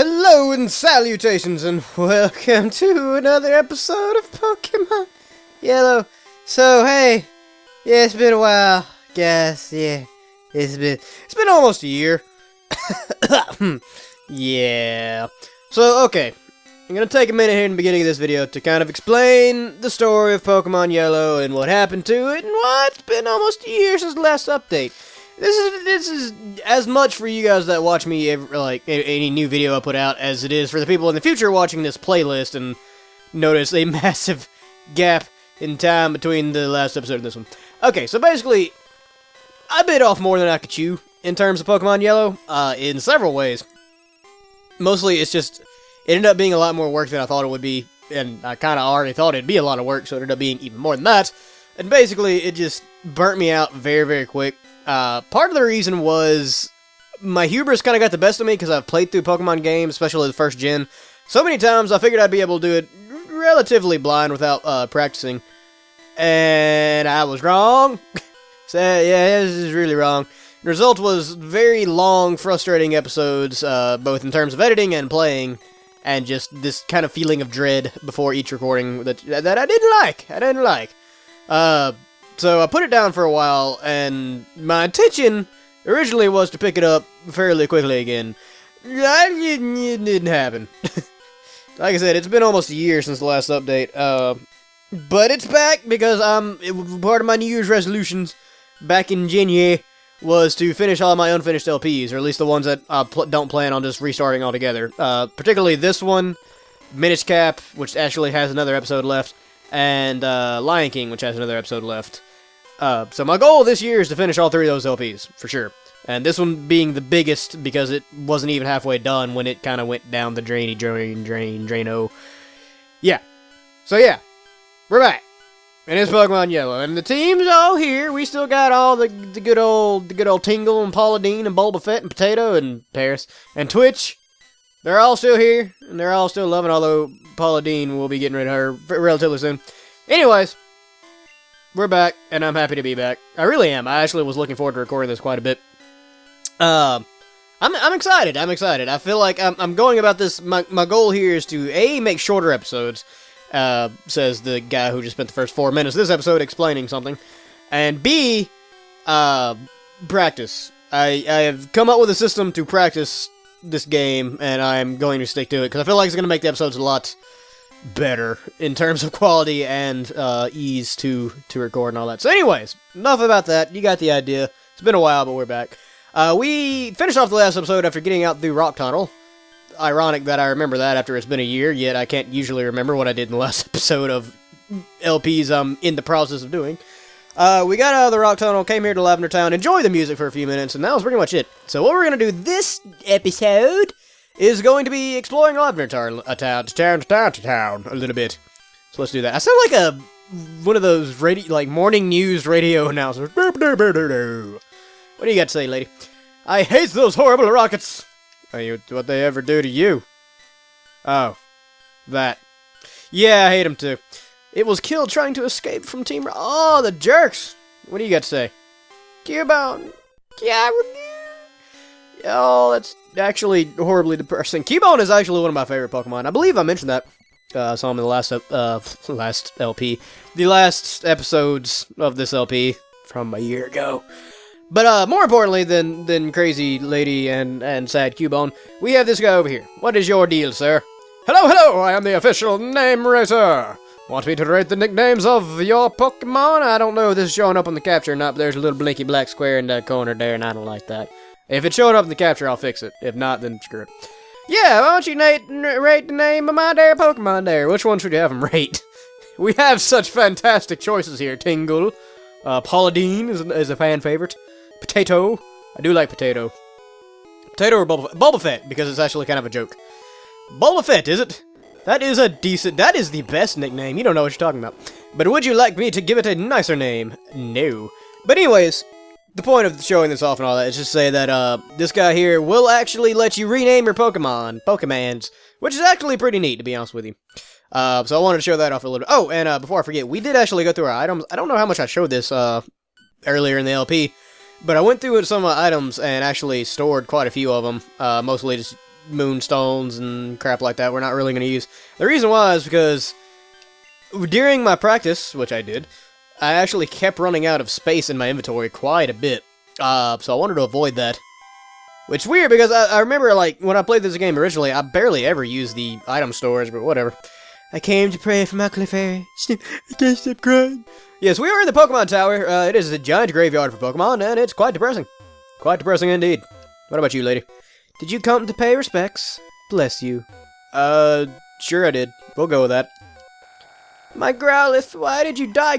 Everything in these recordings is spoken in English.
Hello and salutations and welcome to another episode of Pokemon Yellow. So hey, yeah, it's been a while, guys. Yeah, it's been almost a year. Yeah. So okay, I'm gonna take a minute here in the beginning of this video to kind of explain the story of Pokemon Yellow and what happened to it and why it's been almost a year since the last update. This is as much for you guys that watch me like any new video I put out as it is for the people in the future watching this playlist and notice a massive gap in time between the last episode and this one. Okay, so basically, I bit off more than I could chew in terms of Pokemon Yellow in several ways. Mostly, it's just it ended up being a lot more work than I thought it would be, and I kind of already thought it'd be a lot of work, so it ended up being even more than that. And basically, it just burnt me out very, very quick. Part of the reason was my hubris kind of got the best of me because I've played through Pokemon games, especially the first gen, so many times I figured I'd be able to do it relatively blind without practicing, and I was wrong. So yeah, this is really wrong. The result was very long, frustrating episodes, both in terms of editing and playing, and just this kind of feeling of dread before each recording that I didn't like. So I put it down for a while, and my intention originally was to pick it up fairly quickly again. It didn't happen. Like I said, it's been almost a year since the last update, but it's back because part of my New Year's resolutions back in January was to finish all my unfinished LPs, or at least the ones that I don't plan on just restarting altogether. Particularly this one, Minish Cap, which actually has another episode left, and Lion King, which has another episode left. So my goal this year is to finish all three of those LPs, for sure. And this one being the biggest, because it wasn't even halfway done when it kind of went down the draino. Yeah. So yeah, we're back. And it's Pokemon Yellow, and the team's all here. We still got all the good old Tingle and Paula Deen and Bulbafett and Potato and Paris and Twitch. They're all still here, and they're all still loving, although Paula Deen will be getting rid of her relatively soon. Anyways, we're back, and I'm happy to be back. I really am. I actually was looking forward to recording this quite a bit. I'm excited. I feel like I'm going about this. My goal here is to A, make shorter episodes, says the guy who just spent the first 4 minutes of this episode explaining something, and B, practice. I have come up with a system to practice this game, and I'm going to stick to it, because I feel like it's going to make the episodes a lot better in terms of quality and ease to record and all that. So anyways, enough about that. You got the idea. It's been a while, but we're back. We finished off the last episode after getting out through Rock Tunnel. Ironic that I remember that after it's been a year, yet I can't usually remember what I did in the last episode of LPs I'm in the process of doing. We got out of the Rock Tunnel, came here to Lavender Town, enjoyed the music for a few minutes, and that was pretty much it. So what we're going to do this episode is going to be exploring Lavender Town a little bit. So let's do that. I sound like one of those morning news radio announcers. What do you got to say, lady? I hate those horrible rockets. What they ever do to you? Oh, that. Yeah, I hate them too. It was killed trying to escape from Team Oh, the jerks! What do you got to say? Cubone! Oh, that's actually horribly depressing. Cubone is actually one of my favorite Pokemon. I believe I mentioned that. I saw him in the last LP. The last episodes of this LP from a year ago. But more importantly than crazy lady and sad Cubone, we have this guy over here. What is your deal, sir? Hello, I am the official name rater. Want me to rate the nicknames of your Pokemon? I don't know if this is showing up on the capture or not, but there's a little blinky black square in the corner there, and I don't like that. If it's showing up in the capture, I'll fix it. If not, then screw it. Yeah, why don't you rate the name of my dear Pokemon there? Which one should you have him rate? We have such fantastic choices here. Tingle. Paula Deen is a fan favorite. Potato. I do like Potato. Potato or Bulbafett, because it's actually kind of a joke. Bulbafett, is it? That is the best nickname. You don't know what you're talking about. But would you like me to give it a nicer name? No. But anyways, the point of showing this off and all that is just say that, this guy here will actually let you rename your Pokemans, which is actually pretty neat, to be honest with you. So I wanted to show that off a little bit. Oh, and, before I forget, we did actually go through our items. I don't know how much I showed this, earlier in the LP, but I went through some of my items and actually stored quite a few of them, mostly just moonstones and crap like that we're not really going to use. The reason why is because during my practice, which I did, I actually kept running out of space in my inventory quite a bit. So I wanted to avoid that. Which is weird because I remember, like, when I played this game originally, I barely ever used the item stores, but whatever. I came to pray for my Clefairy. I can't stop crying. Yes, we are in the Pokemon Tower. It is a giant graveyard for Pokemon, and it's quite depressing. Quite depressing indeed. What about you, lady? Did you come to pay respects? Bless you. Sure I did. We'll go with that. My Growlithe, why did you die?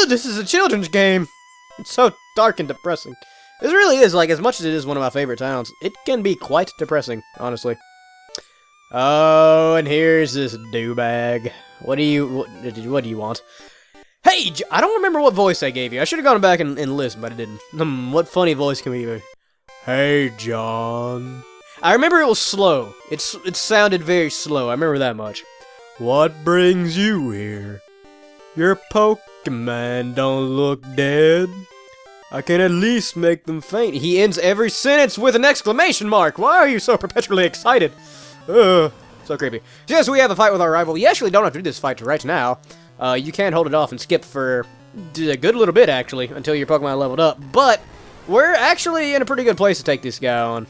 This is a children's game. It's so dark and depressing. This really is, like, as much as it is one of my favorite towns, it can be quite depressing, honestly. Oh, and here's this do-bag. What do you want? Hey, I don't remember what voice I gave you. I should have gone back and listened, but I didn't. What funny voice can we give? Hey, John. I remember it was slow. It sounded very slow. I remember that much. What brings you here? Your Pokemon don't look dead. I can at least make them faint. He ends every sentence with an exclamation mark. Why are you so perpetually excited? Ugh, so creepy. Yes, we have a fight with our rival. You actually don't have to do this fight right now. You can hold it off and skip for a good little bit, actually, until your Pokemon leveled up. But we're actually in a pretty good place to take this guy on.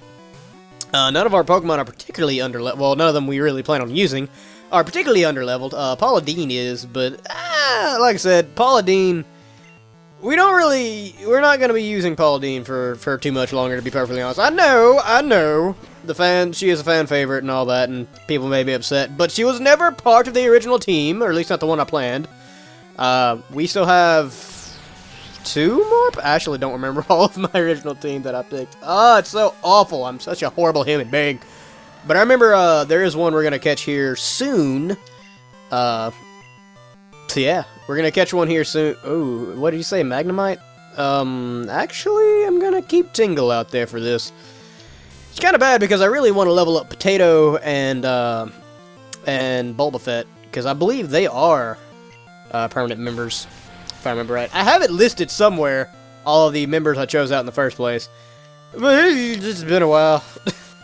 None of our Pokemon are particularly underleveled. Well, none of them we really plan on using are particularly underleveled. Paula Deen is, but like I said, Paula Deen, we're not going to be using Paula Deen for too much longer, to be perfectly honest. I know, she is a fan favorite and all that, and people may be upset, but she was never part of the original team, or at least not the one I planned. We still have 2 more? I actually don't remember all of my original team that I picked. Oh, it's so awful. I'm such a horrible human being. But I remember there is one we're going to catch here soon. So yeah, we're going to catch one here soon. Oh, what did you say, Magnemite? Actually, I'm going to keep Tingle out there for this. It's kind of bad because I really want to level up Potato and Bulbafett, because I believe they are permanent members, if I remember right. I have it listed somewhere, all of the members I chose out in the first place. But it's been a while.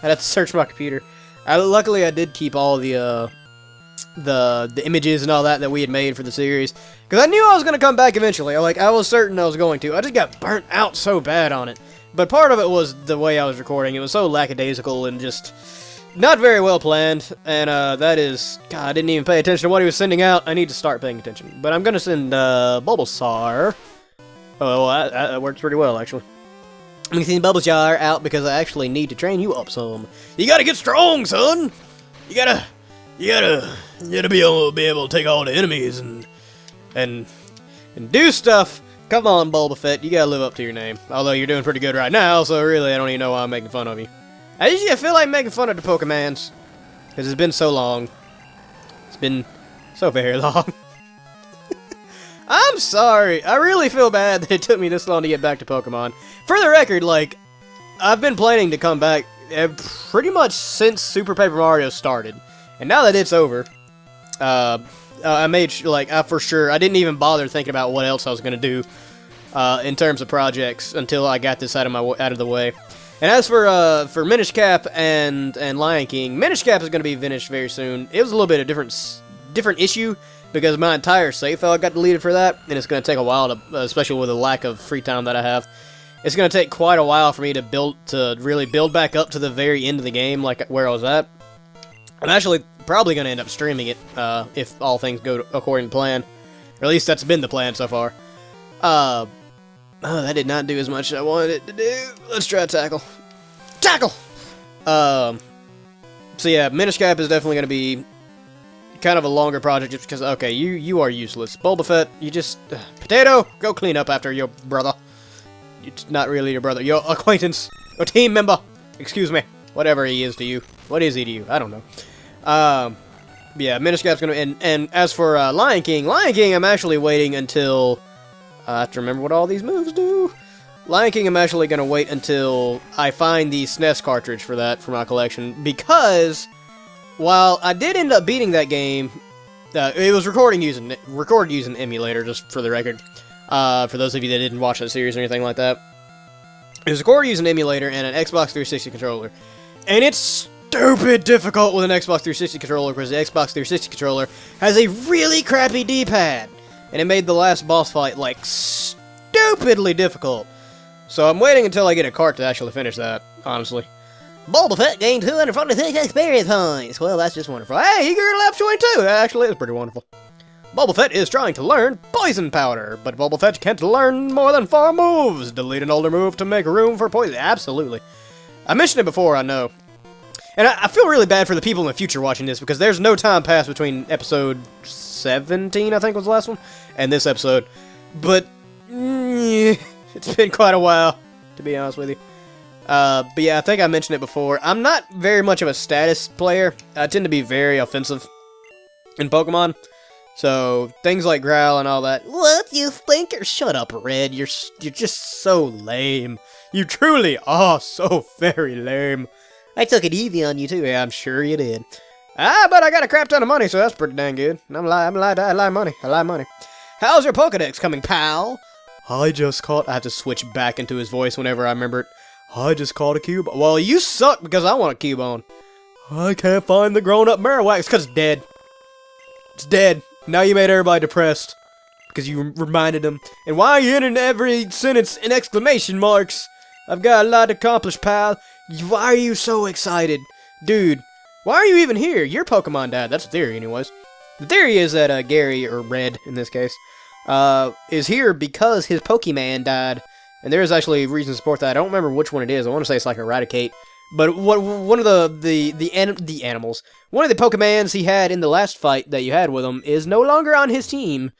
I'd have to search my computer. Luckily, I did keep all the images and all that we had made for the series, because I knew I was going to come back eventually. I was certain I was going to. I just got burnt out so bad on it. But part of it was the way I was recording. It was so lackadaisical and just not very well planned. And that is, God, I didn't even pay attention to what he was sending out. I need to start paying attention. But I'm going to send Bulbasaur. Oh, that works pretty well, actually. I'm going to send Bulbasaur out because I actually need to train you up some. You got to get strong, son. You gotta be able to take all the enemies and do stuff. Come on, Bulbafett, you gotta live up to your name. Although you're doing pretty good right now, so really I don't even know why I'm making fun of you. I usually feel like making fun of the Pokemans, because it's been so long. It's been so very long. I'm sorry. I really feel bad that it took me this long to get back to Pokemon. For the record, like, I've been planning to come back pretty much since Super Paper Mario started. And now that it's over, I made for sure, I didn't even bother thinking about what else I was going to do in terms of projects until I got this out of the way. And as for Minish Cap and Lion King, Minish Cap is going to be finished very soon. It was a little bit of different issue because my entire save file got deleted for that, and it's going to take a while to, especially with the lack of free time that I have. It's going to take quite a while for me to really build back up to the very end of the game, like where I was at. I'm actually probably going to end up streaming it if all things go according to plan. Or at least that's been the plan so far. Oh, that did not do as much as I wanted it to do. Let's try Tackle. Tackle! So yeah, Minish Cap is definitely going to be kind of a longer project just because, okay, you are useless. Bulbafett, you just... Potato, go clean up after your brother. It's not really your brother, your acquaintance, your team member. Excuse me. Whatever he is to you. What is he to you? I don't know. Yeah, Minish Cap's gonna... And as for Lion King, I'm actually waiting until... I have to remember what all these moves do. Lion King, I'm actually gonna wait until I find the SNES cartridge for my collection, because while I did end up beating that game, it was recorded using an emulator, just for the record. For those of you that didn't watch that series or anything like that. It was recorded using an emulator and an Xbox 360 controller. And it's stupid difficult with an Xbox 360 controller, because the Xbox 360 controller has a really crappy D-pad. And it made the last boss fight, like, stupidly difficult. So I'm waiting until I get a cart to actually finish that, honestly. Boba Fett gained 246 experience points. Well, that's just wonderful. Hey, he grew to level 22. That actually is pretty wonderful. Boba Fett is trying to learn Poison Powder, but Boba Fett can't learn more than 4 moves. Delete an older move to make room for poison. Absolutely. I mentioned it before, I know. And I feel really bad for the people in the future watching this, because there's no time passed between episode 17, I think was the last one, and this episode. But, it's been quite a while, to be honest with you. But yeah, I think I mentioned it before. I'm not very much of a status player. I tend to be very offensive in Pokemon. So, things like Growl and all that. What, you stinker? Shut up, Red. You're just so lame. You truly are so very lame. I took it easy on you too. Yeah, I'm sure you did. But I got a crap ton of money, so that's pretty dang good. I like money. How's your Pokedex coming, pal? I have to switch back into his voice whenever I remember it. I just caught a Cubone. Well, you suck because I want a Cubone. I can't find the grown-up Marowak. It's because it's dead. It's dead. Now you made everybody depressed. Because you reminded them. And why are you in every sentence in exclamation marks? I've got a lot to accomplish, pal. Why are you so excited? Dude, why are you even here? Your Pokemon died. That's the theory, anyways. The theory is that Gary, or Red in this case, is here because his Pokemon died. And there is actually a reason to support that. I don't remember which one it is. I want to say it's like Eradicate. But one of the animals, one of the Pokemons he had in the last fight that you had with him is no longer on his team.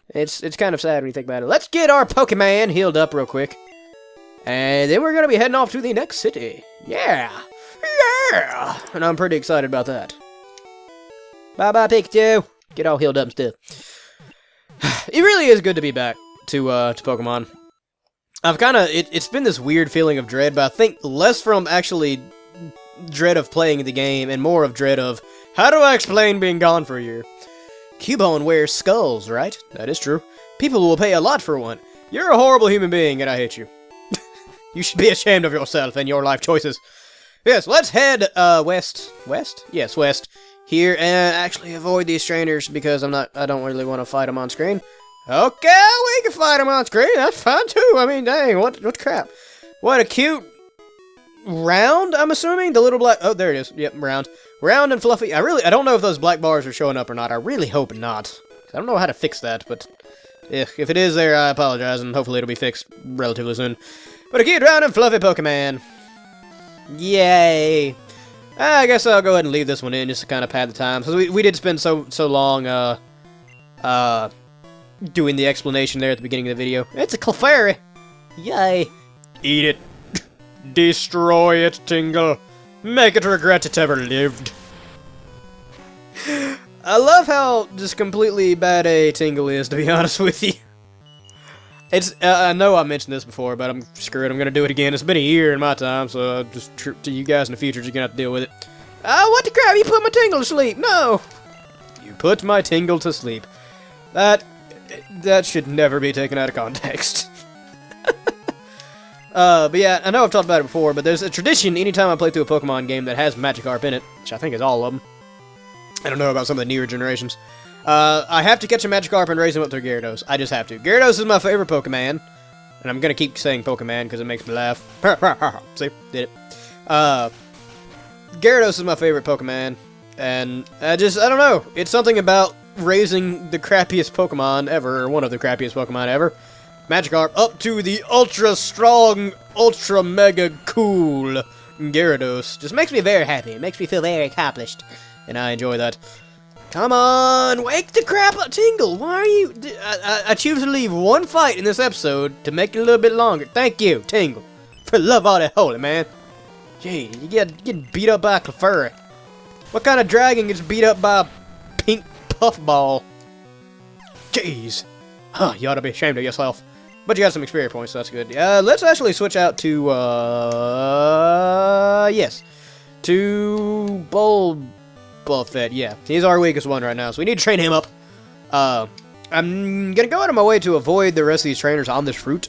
It's kind of sad when you think about it. Let's get our Pokemon healed up real quick. And then we're going to be heading off to the next city. Yeah! Yeah! And I'm pretty excited about that. Bye-bye, Pikachu! Get all healed up and stuff. It really is good to be back to Pokemon. I've it's been this weird feeling of dread, but I think less from actually dread of playing the game, and more of dread of, how do I explain being gone for a year? Cubone wears skulls, right? That is true. People will pay a lot for one. You're a horrible human being, and I hate you. You should be ashamed of yourself and your life choices. Yes, let's head, west. West? Yes, west. Here, and actually avoid these trainers, because I don't really want to fight them on screen. Okay, we can fight them on screen, that's fine too. I mean, dang, what crap. What a cute round, I'm assuming? The little black, oh, there it is. Yep, round. Round and fluffy. I don't know if those black bars are showing up or not. I really hope not. I don't know how to fix that, but if it is there, I apologize, and hopefully it'll be fixed relatively soon. But a cute, round, and fluffy Pokemon. Yay. I guess I'll go ahead and leave this one in just to kind of pad the time. So we did spend so long, doing the explanation there at the beginning of the video. It's a Clefairy. Yay. Eat it. Destroy it, Tingle. Make it regret it ever lived. I love how just completely bad a Tingle is, to be honest with you. It's, I know I mentioned this before, but I'm screwed. I'm gonna do it again. It's been a year in my time, so just to you guys in the future, you're gonna have to deal with it. Oh, what the crap? You put my Tingle to sleep. No. You put my Tingle to sleep. That should never be taken out of context. But yeah, I know I've talked about it before, but there's a tradition anytime I play through a Pokemon game that has Magikarp in it, which I think is all of them. I don't know about some of the newer generations. I have to catch a Magikarp and raise him up to Gyarados. I just have to. Gyarados is my favorite Pokemon, and I'm gonna keep saying Pokemon because it makes me laugh. See? Did it. Gyarados is my favorite Pokemon, and I don't know. It's something about raising the crappiest Pokemon ever, or one of the crappiest Pokemon ever, Magikarp, up to the ultra strong, ultra mega cool Gyarados. Just makes me very happy. It makes me feel very accomplished, and I enjoy that. Come on, wake the crap up, Tingle. Why are you? I choose to leave one fight in this episode to make it a little bit longer. Thank you, Tingle, for love all that holy, man. Gee, you getting beat up by a Clefairy. What kind of dragon gets beat up by a pink puffball? Jeez. Huh, you ought to be ashamed of yourself. But you got some experience points, so that's good. Let's actually switch out to, yes. To Bulbafett, yeah. He's our weakest one right now, so we need to train him up. I'm gonna go out of my way to avoid the rest of these trainers on this route.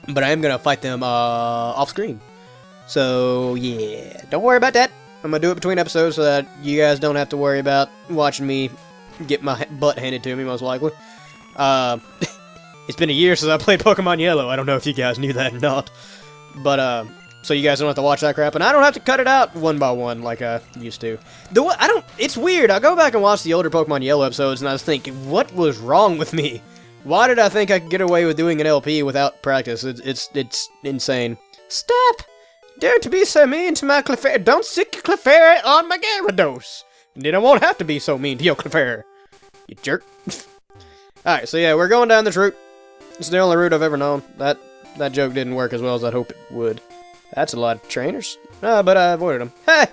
But I am gonna fight them, off-screen. So, yeah. Don't worry about that. I'm gonna do it between episodes so that you guys don't have to worry about watching me get my butt handed to me, most likely. It's been a year since I played Pokemon Yellow. I don't know if you guys knew that or not. But, so you guys don't have to watch that crap, and I don't have to cut it out one by one like I used to. It's weird. I go back and watch the older Pokemon Yellow episodes, and I was thinking, what was wrong with me? Why did I think I could get away with doing an LP without practice? It's insane. Stop! Dare to be so mean to my Clefairy. Don't stick your Clefairy on my Gyarados. Then I won't have to be so mean to your Clefairy. You jerk. Alright, so yeah, we're going down this route. It's the only route I've ever known. That joke didn't work as well as I'd hope it would. That's a lot of trainers. But I avoided them. Hey!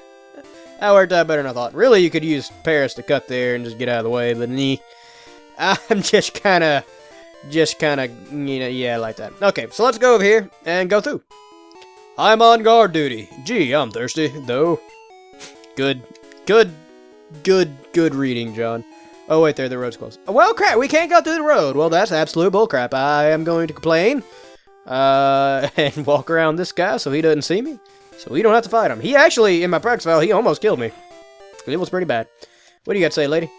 That worked out better than I thought. Really, you could use Paris to cut there and just get out of the way, but I'm just kinda, you know, yeah, like that. Okay, so let's go over here and go through. I'm on guard duty. Gee, I'm thirsty, though. Good reading, John. Oh, wait, there, the road's closed. Well, crap, we can't go through the road. Well, that's absolute bullcrap. I am going to complain, and walk around this guy so he doesn't see me. So we don't have to fight him. He actually, in my practice file, he almost killed me. It was pretty bad. What do you got to say, lady?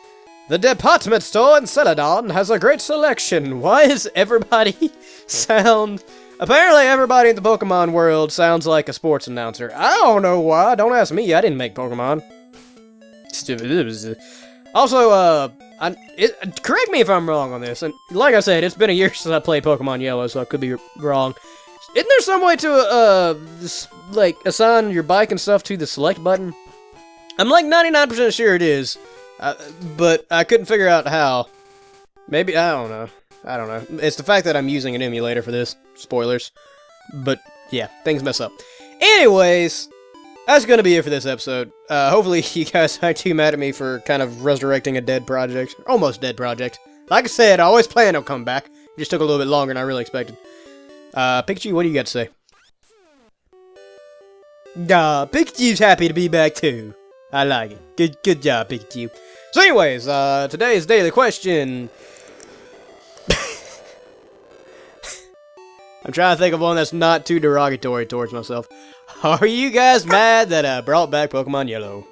The department store in Celadon has a great selection. Why is everybody sound... Apparently everybody in the Pokemon world sounds like a sports announcer. I don't know why. Don't ask me. I didn't make Pokemon. Also, correct me if I'm wrong on this. And like I said, it's been a year since I played Pokemon Yellow, so I could be wrong. Isn't there some way to, like, assign your bike and stuff to the select button? I'm like 99% sure it is. But I couldn't figure out how. Maybe, I don't know. It's the fact that I'm using an emulator for this. Spoilers. But, yeah, things mess up. Anyways, that's gonna be it for this episode. Hopefully you guys aren't too mad at me for kind of resurrecting a dead project. Almost dead project. Like I said, I always planned on coming back. It just took a little bit longer than I really expected. Pikachu, what do you got to say? Pikachu's happy to be back too. I like it. Good job, Pikachu. So anyways, today's daily question... I'm trying to think of one that's not too derogatory towards myself. Are you guys mad that I brought back Pokemon Yellow?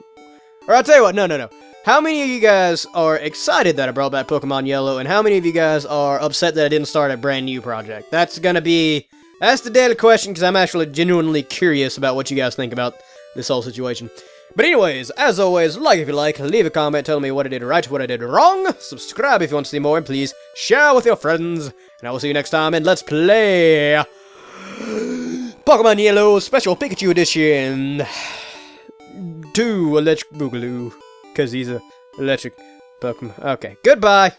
Or I'll tell you what, no. How many of you guys are excited that I brought back Pokemon Yellow, and how many of you guys are upset that I didn't start a brand new project? That's the daily question, because I'm actually genuinely curious about what you guys think about this whole situation. But anyways, as always, like if you like, leave a comment telling me what I did right, what I did wrong, subscribe if you want to see more, and please share with your friends, and I will see you next time, and let's play Pokemon Yellow Special Pikachu Addition to Electric Boogaloo, because he's a electric Pokemon. Okay, goodbye!